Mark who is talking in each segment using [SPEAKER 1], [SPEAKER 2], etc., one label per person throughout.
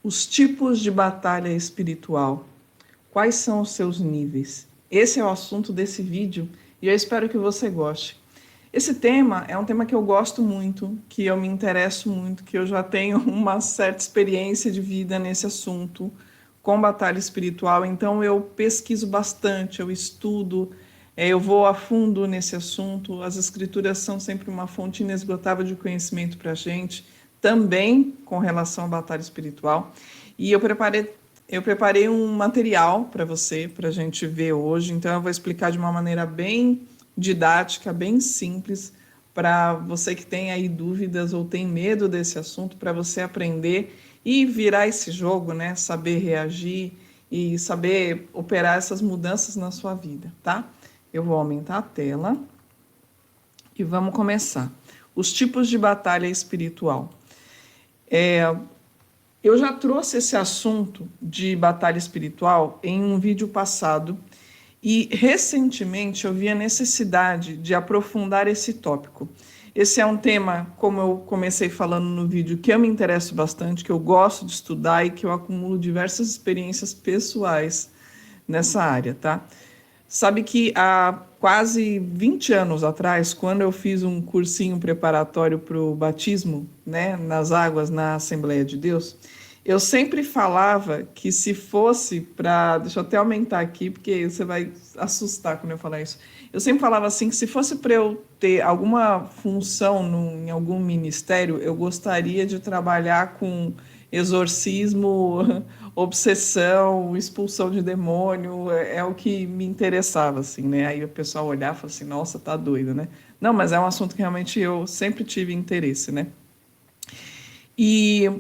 [SPEAKER 1] Os tipos de batalha espiritual. Quais são os seus níveis? Esse é o assunto desse vídeo e eu espero que você goste. Esse tema é um tema que eu gosto muito, que eu me interesso muito, que eu já tenho uma certa experiência de vida nesse assunto, com batalha espiritual, então eu pesquiso bastante, eu estudo, eu vou a fundo nesse assunto. As escrituras são sempre uma fonte inesgotável de conhecimento para a gente, também com relação à batalha espiritual. E eu preparei um material para você, para a gente ver hoje, então eu vou explicar de uma maneira bem didática, bem simples, para você que tem aí dúvidas ou tem medo desse assunto, para você aprender e virar esse jogo, né? Saber reagir e saber operar essas mudanças na sua vida, tá? Eu vou aumentar a tela e vamos começar. Os tipos de batalha espiritual. Eu já trouxe esse assunto de batalha espiritual em um vídeo passado e recentemente eu vi a necessidade de aprofundar esse tópico. Esse é um tema, como eu comecei falando no vídeo, que eu me interesso bastante, que eu gosto de estudar e que eu acumulo diversas experiências pessoais nessa área, tá? Sabe que há quase 20 anos atrás, quando eu fiz um cursinho preparatório para o batismo, né, nas águas na Assembleia de Deus, eu sempre falava que se fosse para... Deixa eu até aumentar aqui, porque você vai assustar quando eu falar isso. Eu sempre falava assim, que se fosse para eu ter alguma função em algum ministério, eu gostaria de trabalhar com exorcismo, obsessão, expulsão de demônio, é o que me interessava, assim, né? Aí o pessoal olhava e falava assim, nossa, tá doida, né? Não, mas é um assunto que realmente eu sempre tive interesse, né? E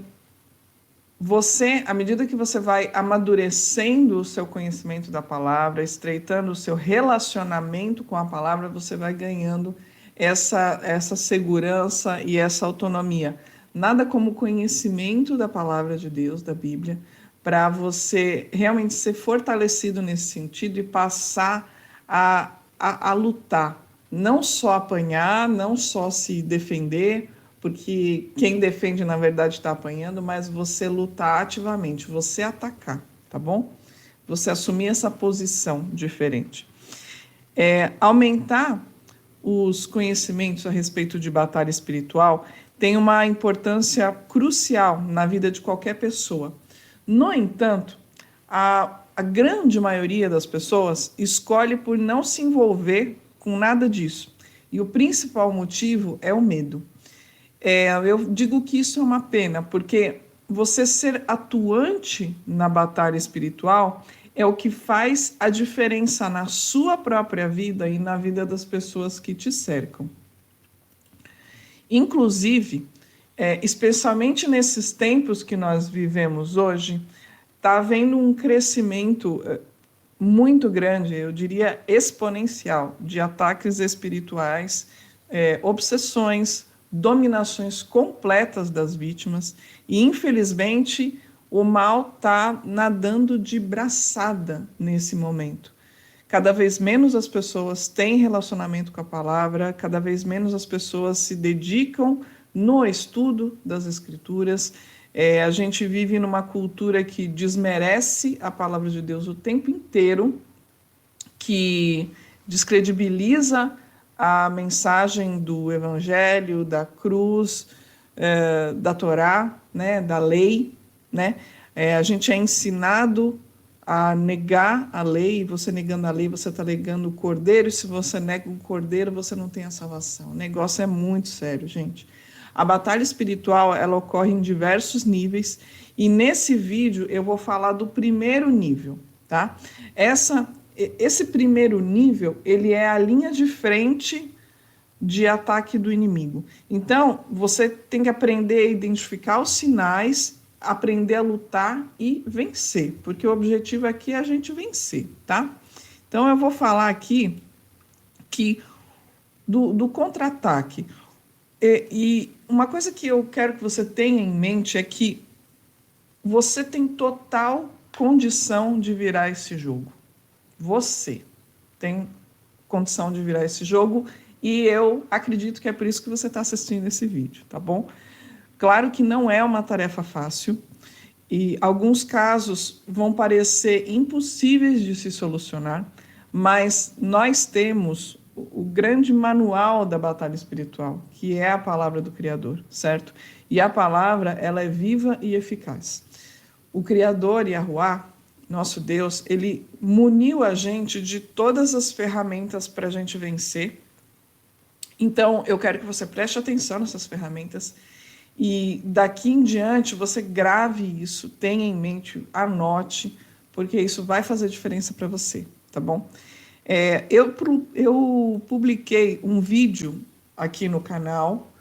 [SPEAKER 1] você, à medida que você vai amadurecendo o seu conhecimento da palavra, estreitando o seu relacionamento com a palavra, você vai ganhando essa segurança e essa autonomia. Nada como conhecimento da palavra de Deus, da Bíblia, para você realmente ser fortalecido nesse sentido e passar a lutar. Não só apanhar, não só se defender, porque quem defende, na verdade, está apanhando, mas você lutar ativamente, você atacar, tá bom? Você assumir essa posição diferente. Aumentar os conhecimentos a respeito de batalha espiritual tem uma importância crucial na vida de qualquer pessoa. No entanto, a grande maioria das pessoas escolhe por não se envolver com nada disso. E o principal motivo é o medo. Eu digo que isso é uma pena, porque você ser atuante na batalha espiritual é o que faz a diferença na sua própria vida e na vida das pessoas que te cercam. Inclusive, especialmente nesses tempos que nós vivemos hoje, está havendo um crescimento muito grande, eu diria exponencial, de ataques espirituais, obsessões, dominações completas das vítimas, e infelizmente o mal está nadando de braçada nesse momento. Cada vez menos as pessoas têm relacionamento com a palavra, cada vez menos as pessoas se dedicam no estudo das escrituras. A gente vive numa cultura que desmerece a palavra de Deus o tempo inteiro, que descredibiliza a mensagem do evangelho, da cruz, da Torá, né, da lei, né? A gente é ensinado a negar a lei, e você negando a lei, você está negando o cordeiro, e se você nega o cordeiro, você não tem a salvação. O negócio é muito sério, gente. A batalha espiritual, ela ocorre em diversos níveis, e nesse vídeo eu vou falar do primeiro nível, tá? Esse primeiro nível, ele é a linha de frente de ataque do inimigo. Então, você tem que aprender a identificar os sinais, aprender a lutar e vencer, porque o objetivo aqui é a gente vencer, tá? Então, eu vou falar aqui que do contra-ataque. E uma coisa que eu quero que você tenha em mente é que você tem total condição de virar esse jogo. Você tem condição de virar esse jogo e eu acredito que é por isso que você está assistindo esse vídeo, tá bom? Claro que não é uma tarefa fácil E alguns casos vão parecer impossíveis de se solucionar, mas nós temos o grande manual da batalha espiritual, que é a palavra do Criador, certo? E a palavra, ela é viva e eficaz. O Criador, Yahuwah, nosso Deus, ele muniu a gente de todas as ferramentas para a gente vencer. Então, eu quero que você preste atenção nessas ferramentas e daqui em diante você grave isso, tenha em mente, anote, porque isso vai fazer diferença para você, tá bom? Eu publiquei um vídeo aqui no canal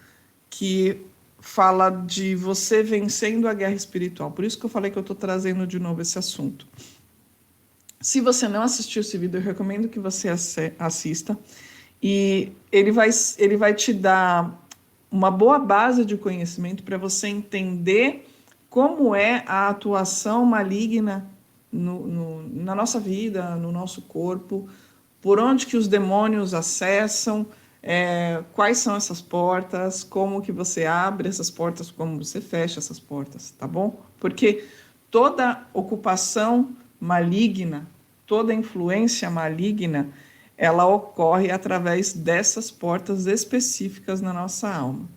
[SPEAKER 1] que fala de você vencendo a guerra espiritual. Por isso que eu falei que eu estou trazendo de novo esse assunto. Se você não assistiu esse vídeo, eu recomendo que você assista. E ele vai te dar uma boa base de conhecimento para você entender como é a atuação maligna na nossa vida, no nosso corpo, por onde que os demônios acessam, quais são essas portas, como que você abre essas portas, como você fecha essas portas, tá bom? Porque toda ocupação maligna, toda influência maligna, ela ocorre através dessas portas específicas na nossa alma.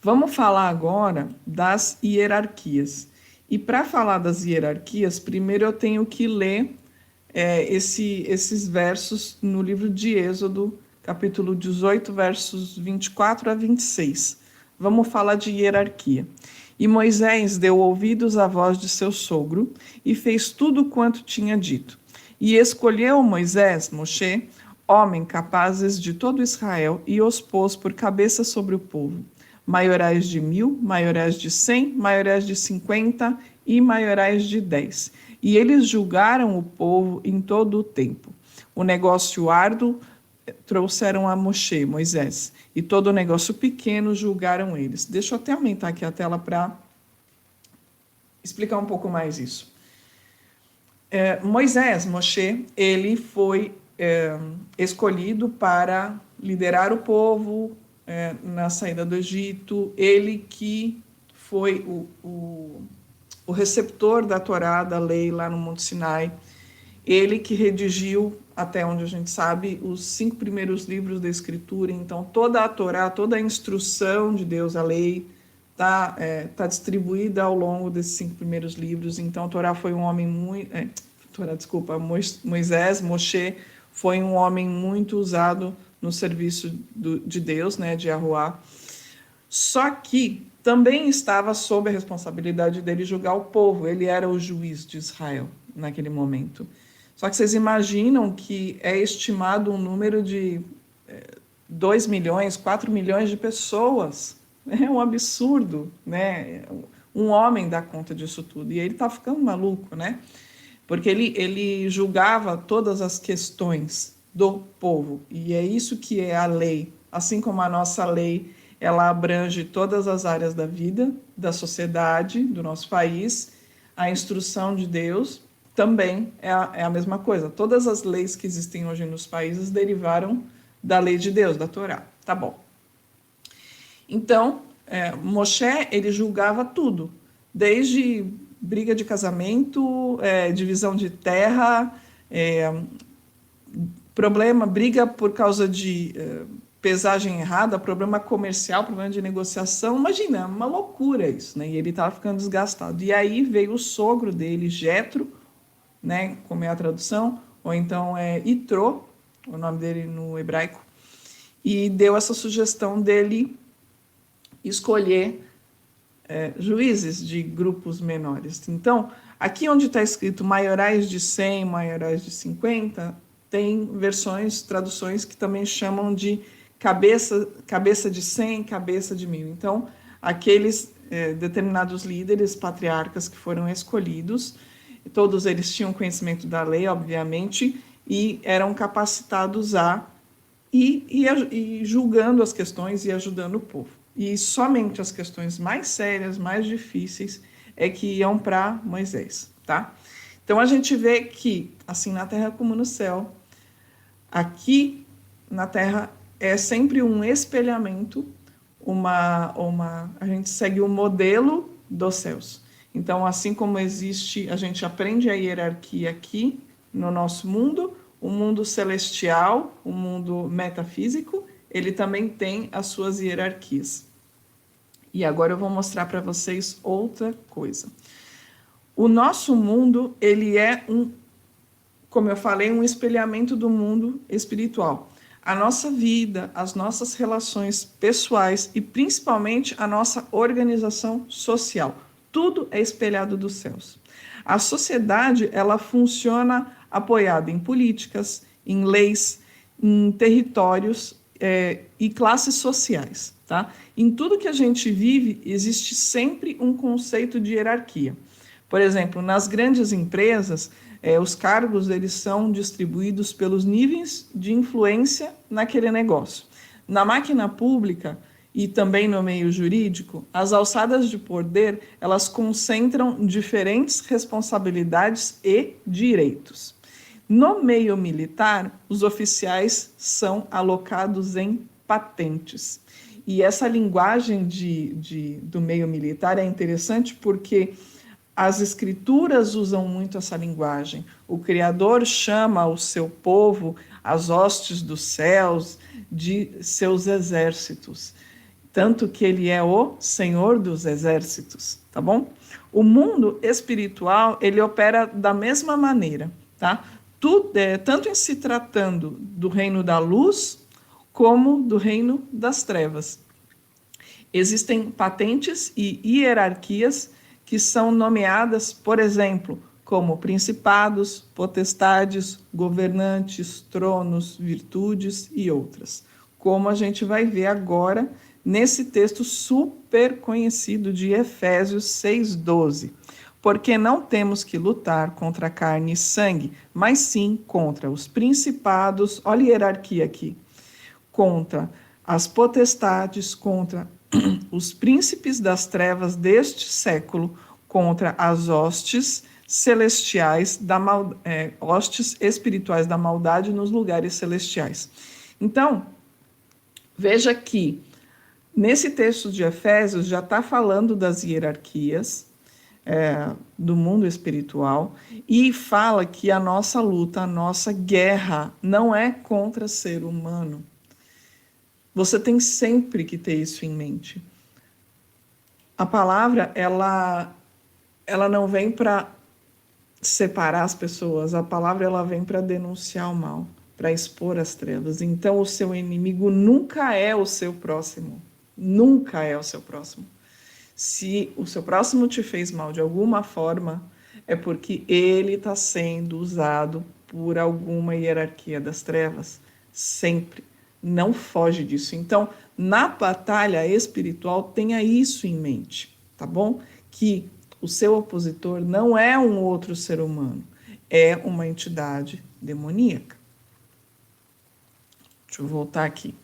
[SPEAKER 1] Vamos falar agora das hierarquias. E para falar das hierarquias, primeiro eu tenho que ler esses versos no livro de Êxodo, capítulo 18, versos 24 a 26. Vamos falar de hierarquia. E Moisés deu ouvidos à voz de seu sogro e fez tudo quanto tinha dito. E escolheu Moisés, Moshe, homem capazes de todo Israel, e os pôs por cabeça sobre o povo, maiorais de 1000, maiorais de 100, maiorais de 50 e maiorais de 10. E eles julgaram o povo em todo o tempo. O negócio árduo trouxeram a Moshe, Moisés, e todo o negócio pequeno julgaram eles. Deixa eu até aumentar aqui a tela para explicar um pouco mais isso. Moisés, Moshe, ele foi escolhido para liderar o povo na saída do Egito, ele que foi o receptor da Torá, da lei, lá no Monte Sinai, ele que redigiu, até onde a gente sabe, os 5 primeiros livros da Escritura. Então, toda a Torá, toda a instrução de Deus, a lei, tá distribuída ao longo desses 5 primeiros livros. Então, a Torá foi um homem muito... Moisés, Moshe, foi um homem muito usado no serviço de Deus, né, de Yahuwah. Só que também estava sob a responsabilidade dele julgar o povo. Ele era o juiz de Israel naquele momento. Só que vocês imaginam que é estimado um número de 2 milhões, 4 milhões de pessoas. É um absurdo, né? Um homem dá conta disso tudo. E ele está ficando maluco, né? Porque ele julgava todas as questões do povo. E é isso que é a lei. Assim como a nossa lei, ela abrange todas as áreas da vida, da sociedade, do nosso país. A instrução de Deus também é a mesma coisa. Todas as leis que existem hoje nos países derivaram da lei de Deus, da Torá. Tá bom. Então, Moshe, ele julgava tudo, desde briga de casamento, divisão de terra, briga por causa de pesagem errada, problema comercial, problema de negociação. Imagina, uma loucura isso, né? E ele estava ficando desgastado. E aí veio o sogro dele, Jetro, né? Como é a tradução, ou então Itró, o nome dele no hebraico, e deu essa sugestão dele escolher juízes de grupos menores. Então, aqui onde está escrito maiorais de 100, maiorais de 50, tem versões, traduções que também chamam de cabeça de 100, cabeça de 1000. Então, aqueles determinados líderes, patriarcas que foram escolhidos, todos eles tinham conhecimento da lei, obviamente, e eram capacitados a ir julgando as questões e ajudando o povo. E somente as questões mais sérias, mais difíceis, é que iam para Moisés, tá? Então, a gente vê que, assim na terra como no céu, aqui na terra é sempre um espelhamento, a gente segue um modelo dos céus. Então, assim como existe, a gente aprende a hierarquia aqui no nosso mundo, o mundo celestial, o mundo metafísico, ele também tem as suas hierarquias. E agora eu vou mostrar para vocês outra coisa. O nosso mundo, ele é como eu falei, um espelhamento do mundo espiritual. A nossa vida, as nossas relações pessoais e principalmente a nossa organização social. Tudo é espelhado dos céus. A sociedade, ela funciona apoiada em políticas, em leis, em territórios e classes sociais, tá? Em tudo que a gente vive, existe sempre um conceito de hierarquia. Por exemplo, nas grandes empresas, os cargos eles são distribuídos pelos níveis de influência naquele negócio. Na máquina pública e também no meio jurídico, as alçadas de poder, elas concentram diferentes responsabilidades e direitos. No meio militar, os oficiais são alocados em patentes. E essa linguagem do meio militar é interessante porque as escrituras usam muito essa linguagem. O Criador chama o seu povo, as hostes dos céus, de seus exércitos. Tanto que ele é o Senhor dos exércitos, tá bom? O mundo espiritual, ele opera da mesma maneira, tá? Tanto em se tratando do reino da luz, como do reino das trevas. Existem patentes e hierarquias que são nomeadas, por exemplo, como principados, potestades, governantes, tronos, virtudes e outras. Como a gente vai ver agora nesse texto super conhecido de Efésios 6:12. Porque não temos que lutar contra carne e sangue, mas sim contra os principados, olha a hierarquia aqui, contra as potestades, contra os príncipes das trevas deste século, contra as hostes celestiais, hostes espirituais da maldade nos lugares celestiais. Então, veja que nesse texto de Efésios já está falando das hierarquias do mundo espiritual e fala que a nossa luta, a nossa guerra não é contra ser humano. Você tem sempre que ter isso em mente. A palavra, ela não vem para separar as pessoas, a palavra ela vem para denunciar o mal, para expor as trevas. Então, o seu inimigo nunca é o seu próximo. Nunca é o seu próximo. Se o seu próximo te fez mal de alguma forma, é porque ele está sendo usado por alguma hierarquia das trevas. Sempre. Não foge disso. Então, na batalha espiritual, tenha isso em mente, tá bom? Que o seu opositor não é um outro ser humano, é uma entidade demoníaca. Deixa eu voltar aqui.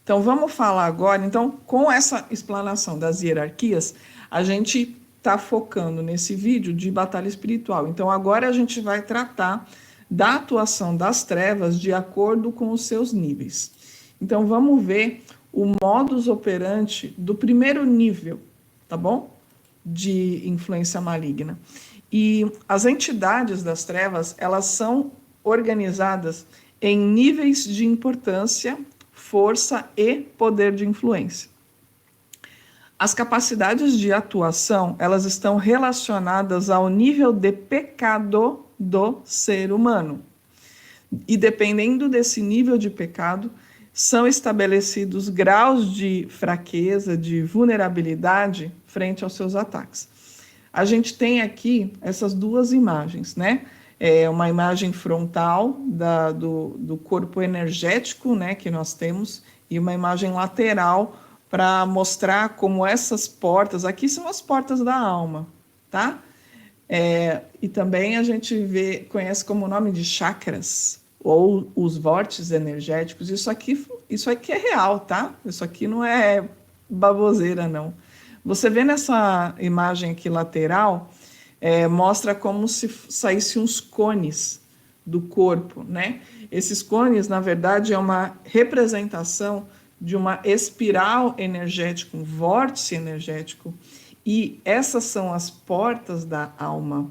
[SPEAKER 1] Então, vamos falar agora, então, com essa explanação das hierarquias, a gente está focando nesse vídeo de batalha espiritual. Então, agora a gente vai tratar da atuação das trevas de acordo com os seus níveis. Então, vamos ver o modus operandi do primeiro nível, tá bom? De influência maligna. E as entidades das trevas, elas são organizadas em níveis de importância, força e poder de influência. As capacidades de atuação, elas estão relacionadas ao nível de pecado do ser humano. E dependendo desse nível de pecado, são estabelecidos graus de fraqueza, de vulnerabilidade frente aos seus ataques. A gente tem aqui essas duas imagens, né? Uma imagem frontal do corpo energético, né, que nós temos, e uma imagem lateral para mostrar como essas portas, aqui são as portas da alma, tá? E também a gente conhece como o nome de chakras, ou os vórtices energéticos. Isso aqui é real, tá? Isso aqui não é baboseira, não. Você vê nessa imagem aqui lateral, mostra como se saíssem uns cones do corpo, né? Esses cones, na verdade, é uma representação de uma espiral energética, um vórtice energético, E essas são as portas da alma.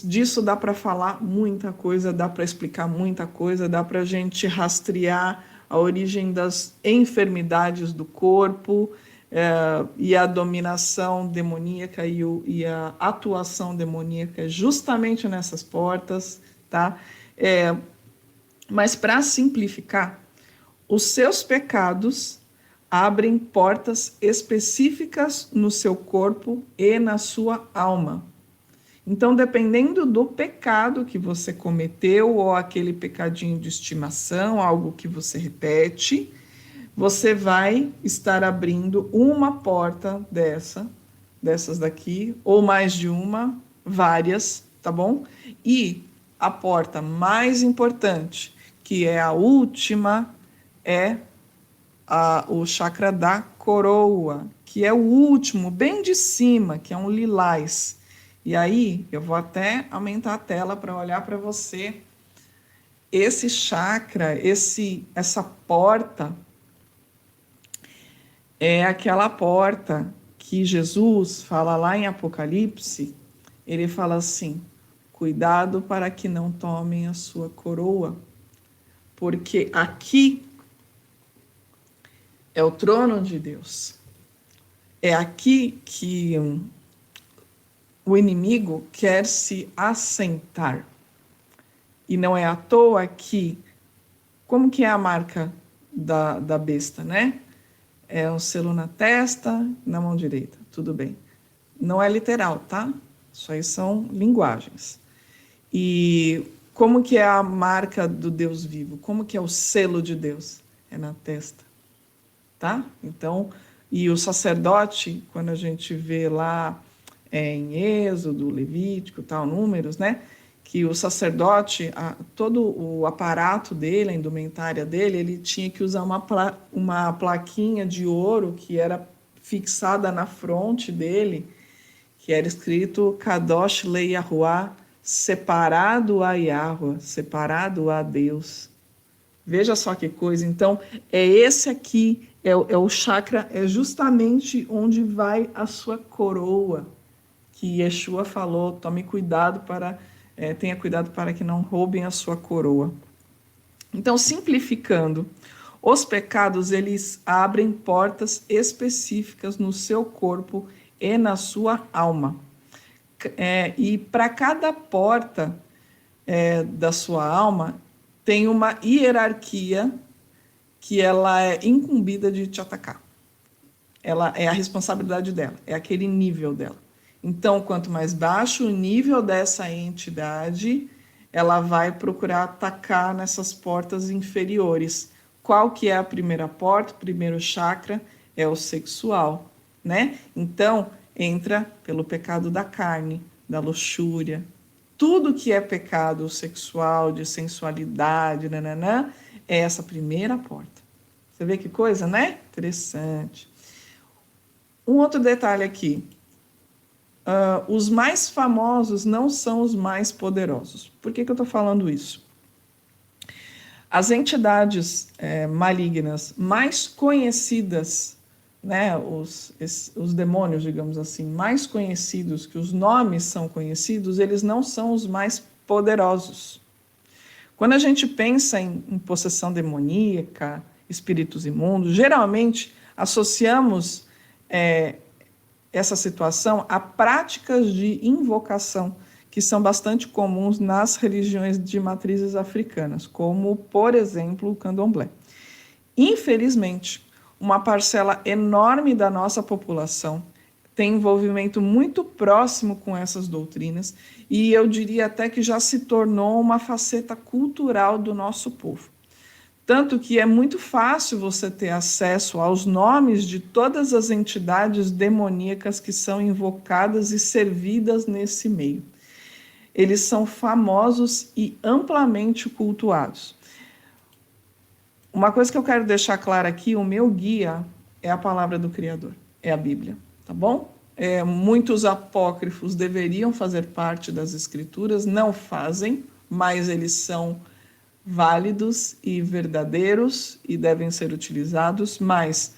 [SPEAKER 1] Disso dá para falar muita coisa, dá para explicar muita coisa, dá para a gente rastrear a origem das enfermidades do corpo, e a dominação demoníaca e a atuação demoníaca justamente nessas portas, tá? Mas para simplificar, os seus pecados abrem portas específicas no seu corpo e na sua alma. Então, dependendo do pecado que você cometeu, ou aquele pecadinho de estimação, algo que você repete, você vai estar abrindo uma porta dessas daqui, ou mais de uma, várias, tá bom? E a porta mais importante, que é a última, é o chakra da coroa, que é o último, bem de cima, que é um lilás. E aí, eu vou até aumentar a tela para olhar para você. Esse chakra, essa porta, é aquela porta que Jesus fala lá em Apocalipse. Ele fala assim: cuidado para que não tomem a sua coroa, porque aqui é o trono de Deus. É aqui que o inimigo quer se assentar. E não é à toa que, como que é a marca da besta, né? É um selo na testa, na mão direita, tudo bem. Não é literal, tá? Isso aí são linguagens. E como que é a marca do Deus vivo? Como que é o selo de Deus? É na testa, tá? Então, e o sacerdote, quando a gente vê lá em Êxodo, Levítico, tal, Números, né? Que o sacerdote, todo o aparato dele, a indumentária dele, ele tinha que usar uma plaquinha de ouro que era fixada na fronte dele, que era escrito Kadosh Le Yahuwah, separado a Yahuwah, separado a Deus. Veja só que coisa. Então, é esse aqui, é o chakra, é justamente onde vai a sua coroa, que Yeshua falou: tome cuidado tenha cuidado para que não roubem a sua coroa. Então, simplificando, os pecados, eles abrem portas específicas no seu corpo e na sua alma. E para cada porta da sua alma, tem uma hierarquia que ela é incumbida de te atacar. Ela é a responsabilidade dela, é aquele nível dela. Então, quanto mais baixo o nível dessa entidade, ela vai procurar atacar nessas portas inferiores. Qual que é a primeira porta? O primeiro chakra é o sexual, né? Então, entra pelo pecado da carne, da luxúria. Tudo que é pecado sexual, de sensualidade, nananã, é essa primeira porta. Você vê que coisa, né? Interessante. Um outro detalhe aqui. Os mais famosos não são os mais poderosos. Por que eu estou falando isso? As entidades malignas mais conhecidas, né, os demônios, digamos assim, mais conhecidos, que os nomes são conhecidos, eles não são os mais poderosos. Quando a gente pensa em possessão demoníaca, espíritos imundos, geralmente associamos essa situação a práticas de invocação, que são bastante comuns nas religiões de matrizes africanas, como, por exemplo, o candomblé. Infelizmente, uma parcela enorme da nossa população tem envolvimento muito próximo com essas doutrinas, e eu diria até que já se tornou uma faceta cultural do nosso povo. Tanto que é muito fácil você ter acesso aos nomes de todas as entidades demoníacas que são invocadas e servidas nesse meio. Eles são famosos e amplamente cultuados. Uma coisa que eu quero deixar clara aqui, o meu guia é a palavra do Criador, é a Bíblia, tá bom? Muitos apócrifos deveriam fazer parte das Escrituras, não fazem, mas eles são válidos e verdadeiros e devem ser utilizados, mas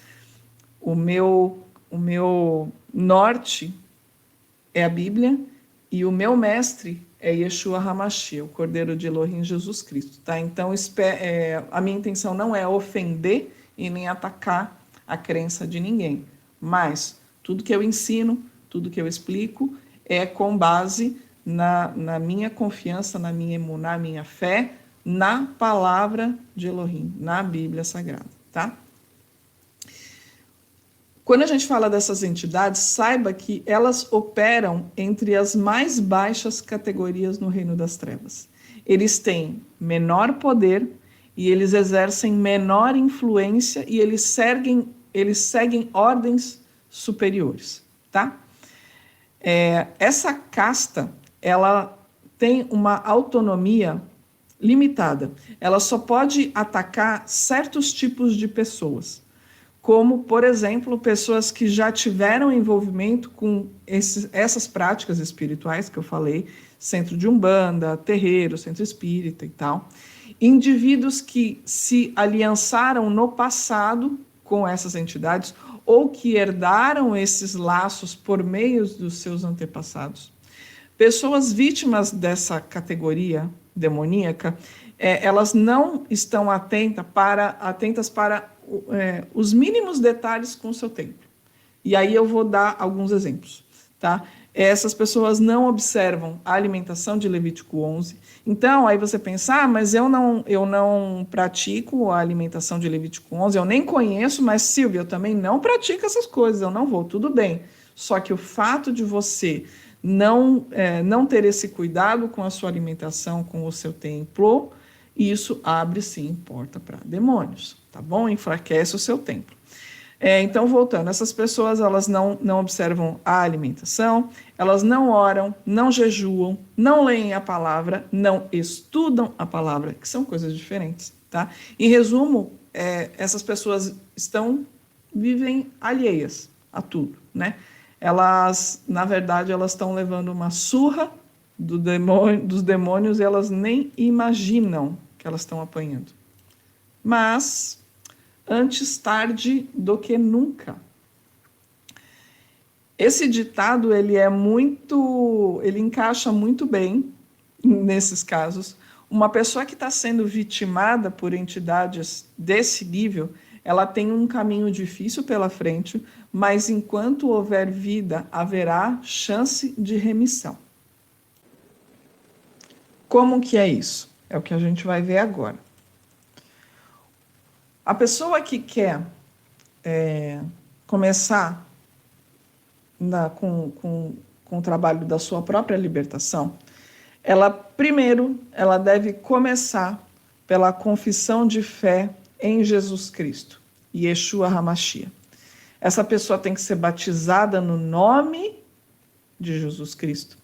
[SPEAKER 1] O meu norte é a Bíblia e o meu mestre é Yeshua HaMashiach, o Cordeiro de Elohim, Jesus Cristo. Tá? Então, a minha intenção não é ofender e nem atacar a crença de ninguém, mas tudo que eu ensino, tudo que eu explico é com base na minha confiança, na minha emuná, na minha fé, na palavra de Elohim, na Bíblia Sagrada, tá? Quando a gente fala dessas entidades, saiba que elas operam entre as mais baixas categorias no reino das trevas. Eles têm menor poder e eles exercem menor influência e eles seguem ordens superiores, tá? Essa casta, ela tem uma autonomia limitada. Ela só pode atacar certos tipos de pessoas, como, por exemplo, pessoas que já tiveram envolvimento com essas práticas espirituais que eu falei, centro de umbanda, terreiro, centro espírita e tal. Indivíduos que se aliançaram no passado com essas entidades ou que herdaram esses laços por meio dos seus antepassados. Pessoas vítimas dessa categoria demoníaca, elas não estão atentas para os mínimos detalhes com o seu templo. E aí eu vou dar alguns exemplos, tá? Essas pessoas não observam a alimentação de Levítico 11. Então, aí você pensa, mas eu não pratico a alimentação de Levítico 11, eu nem conheço, mas Silvia, eu também não pratico essas coisas, eu não vou, tudo bem. Só que o fato de você não ter esse cuidado com a sua alimentação, com o seu templo, isso abre sim porta para demônios, tá bom? Enfraquece o seu templo. Então, voltando, essas pessoas elas não observam a alimentação, elas não oram, não jejuam, não leem a palavra, não estudam a palavra, que são coisas diferentes, tá? Em resumo, essas pessoas vivem alheias a tudo, né? Elas, na verdade, elas estão levando uma surra dos demônios e elas nem imaginam que elas estão apanhando. Mas antes tarde do que nunca. Esse ditado ele encaixa muito bem nesses casos. Uma pessoa que está sendo vitimada por entidades desse nível, ela tem um caminho difícil pela frente, mas enquanto houver vida, haverá chance de remissão. Como que é isso? É o que a gente vai ver agora. A pessoa que quer começar com o trabalho da sua própria libertação, primeiro ela deve começar pela confissão de fé em Jesus Cristo, Yeshua HaMashiach. Essa pessoa tem que ser batizada no nome de Jesus Cristo.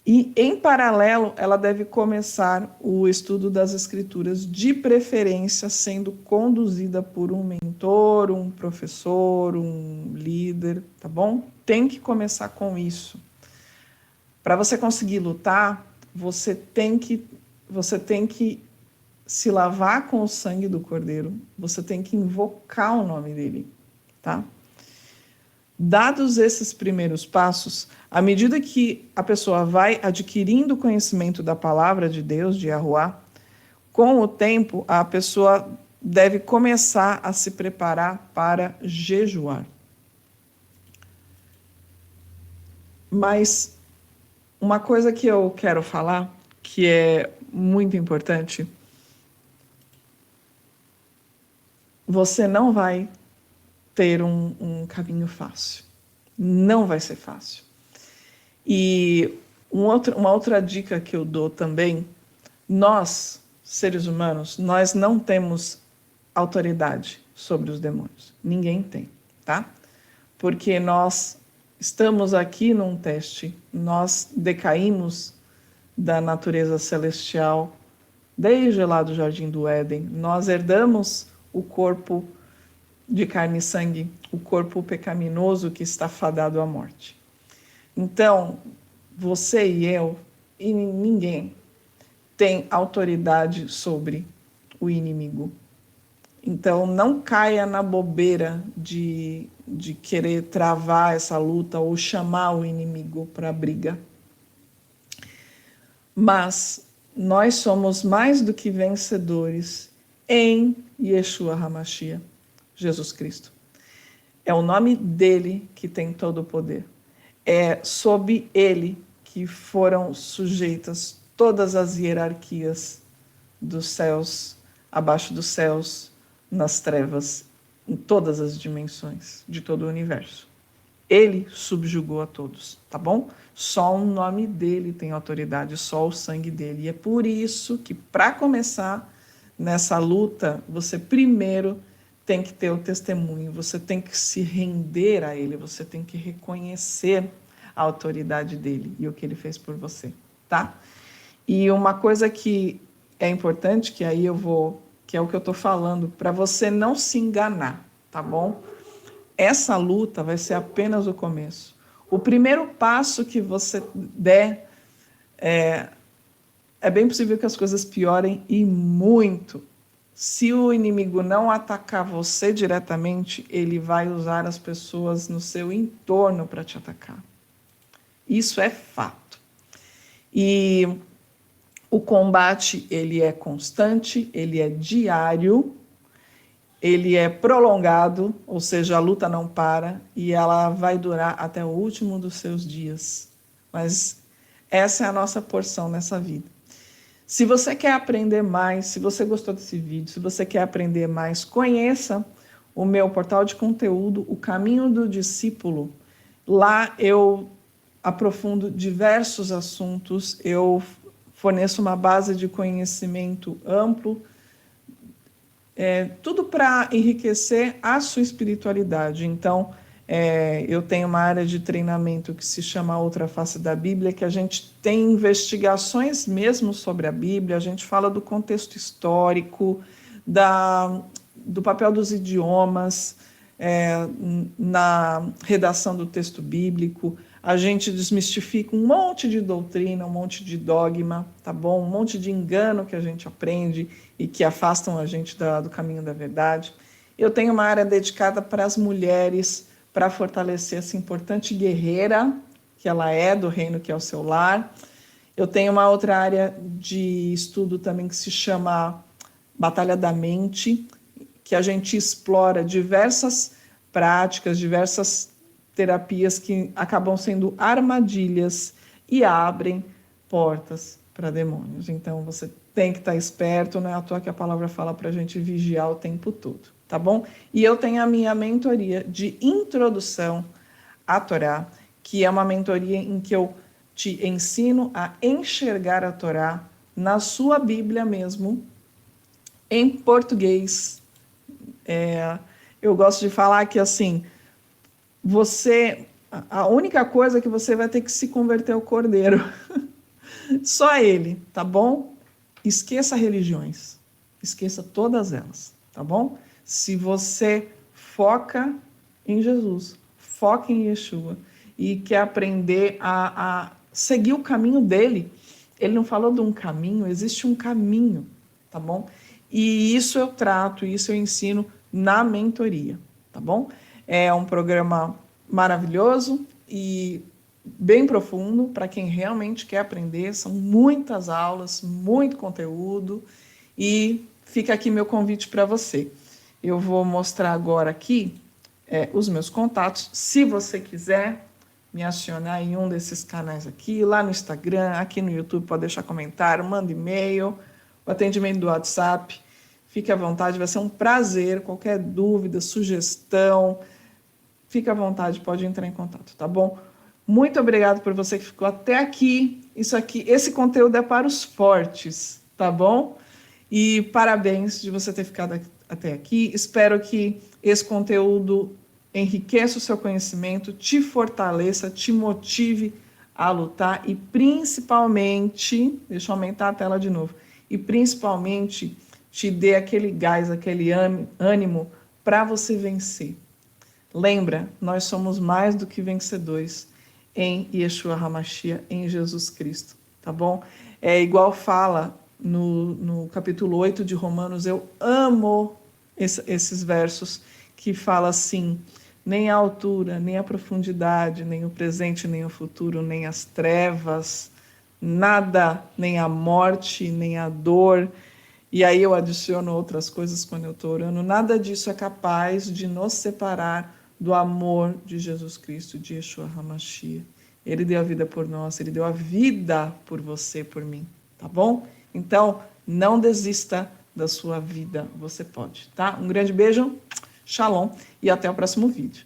[SPEAKER 1] E, em paralelo, ela deve começar o estudo das Escrituras, de preferência sendo conduzida por um mentor, um professor, um líder, tá bom? Tem que começar com isso. Para você conseguir lutar, você tem que se lavar com o sangue do Cordeiro, você tem que invocar o nome dele, tá? Dados esses primeiros passos, à medida que a pessoa vai adquirindo conhecimento da palavra de Deus, de Yahuwá, com o tempo a pessoa deve começar a se preparar para jejuar. Mas uma coisa que eu quero falar, que é muito importante, você não vai ter um caminho fácil. Não vai ser fácil. E uma outra dica que eu dou também, nós, seres humanos, nós não temos autoridade sobre os demônios. Ninguém tem, tá? Porque nós estamos aqui num teste, nós decaímos da natureza celestial desde lá do Jardim do Éden, nós herdamos o corpo de carne e sangue, o corpo pecaminoso que está fadado à morte. Então, você e eu, e ninguém, tem autoridade sobre o inimigo. Então, não caia na bobeira de querer travar essa luta ou chamar o inimigo para a briga. Mas nós somos mais do que vencedores em Yeshua HaMashiach, Jesus Cristo. É o nome dele que tem todo o poder. É sob ele que foram sujeitas todas as hierarquias dos céus, abaixo dos céus, nas trevas, em todas as dimensões de todo o universo. Ele subjugou a todos, tá bom? Só o nome dele tem autoridade, só o sangue dele. E é por isso que, para começar nessa luta, você primeiro tem que ter o testemunho, você tem que se render a ele, você tem que reconhecer a autoridade dele e o que ele fez por você, tá? E uma coisa que é importante, que aí eu vou, que é o que eu estou falando, para você não se enganar, tá bom? Essa luta vai ser apenas o começo. O primeiro passo que você der, é bem possível que as coisas piorem e muito. Se o inimigo não atacar você diretamente, ele vai usar as pessoas no seu entorno para te atacar. Isso é fato. E o combate, ele é constante, ele é diário, ele é prolongado, ou seja, a luta não para e ela vai durar até o último dos seus dias. Mas essa é a nossa porção nessa vida. Se você quer aprender mais, se você gostou desse vídeo, se você quer aprender mais, conheça o meu portal de conteúdo, O Caminho do Discípulo. Lá eu aprofundo diversos assuntos, eu forneço uma base de conhecimento amplo, tudo para enriquecer a sua espiritualidade. Então, eu tenho uma área de treinamento que se chama Outra Face da Bíblia, que a gente tem investigações mesmo sobre a Bíblia, a gente fala do contexto histórico, do papel dos idiomas, na redação do texto bíblico, a gente desmistifica um monte de doutrina, um monte de dogma, tá bom? Um monte de engano que a gente aprende e que afastam a gente do caminho da verdade. Eu tenho uma área dedicada para as mulheres, para fortalecer essa importante guerreira que ela é do reino que é o seu lar. Eu tenho uma outra área de estudo também que se chama Batalha da Mente, que a gente explora diversas práticas, diversas terapias que acabam sendo armadilhas e abrem portas para demônios. Então, você tem que estar esperto, não é à toa que a palavra fala para a gente vigiar o tempo todo, tá bom? E eu tenho a minha mentoria de introdução à Torá, que é uma mentoria em que eu te ensino a enxergar a Torá na sua Bíblia mesmo, em português. Eu gosto de falar que, assim, a única coisa é que você vai ter que se converter ao Cordeiro. Só ele, tá bom? Esqueça religiões. Esqueça todas elas, tá bom? Se você foca em Jesus, foca em Yeshua e quer aprender a seguir o caminho dele, ele não falou de um caminho, existe um caminho, tá bom? E isso eu trato, isso eu ensino na mentoria, tá bom? É um programa maravilhoso e bem profundo para quem realmente quer aprender. São muitas aulas, muito conteúdo e fica aqui meu convite para você. Eu vou mostrar agora aqui os meus contatos. Se você quiser me acionar em um desses canais aqui, lá no Instagram, aqui no YouTube, pode deixar comentário, manda e-mail, o atendimento do WhatsApp. Fique à vontade, vai ser um prazer. Qualquer dúvida, sugestão, fique à vontade, pode entrar em contato, tá bom? Muito obrigado por você que ficou até aqui. Esse conteúdo é para os fortes, tá bom? E parabéns de você ter ficado até aqui. Espero que esse conteúdo enriqueça o seu conhecimento, te fortaleça, te motive a lutar e principalmente, deixa eu aumentar a tela de novo, e principalmente te dê aquele gás, aquele ânimo para você vencer. Lembra, nós somos mais do que vencedores em Yeshua HaMashiach, em Jesus Cristo, tá bom? É igual fala no capítulo 8 de Romanos, eu amo esses versos que fala assim: nem a altura, nem a profundidade, nem o presente, nem o futuro, nem as trevas, nada, nem a morte, nem a dor. E aí eu adiciono outras coisas quando eu estou orando. Nada disso é capaz de nos separar do amor de Jesus Cristo, de Yeshua HaMashiach. Ele deu a vida por nós, ele deu a vida por você, por mim, tá bom? Então, não desista da sua vida, você pode, tá? Um grande beijo, shalom, e até o próximo vídeo.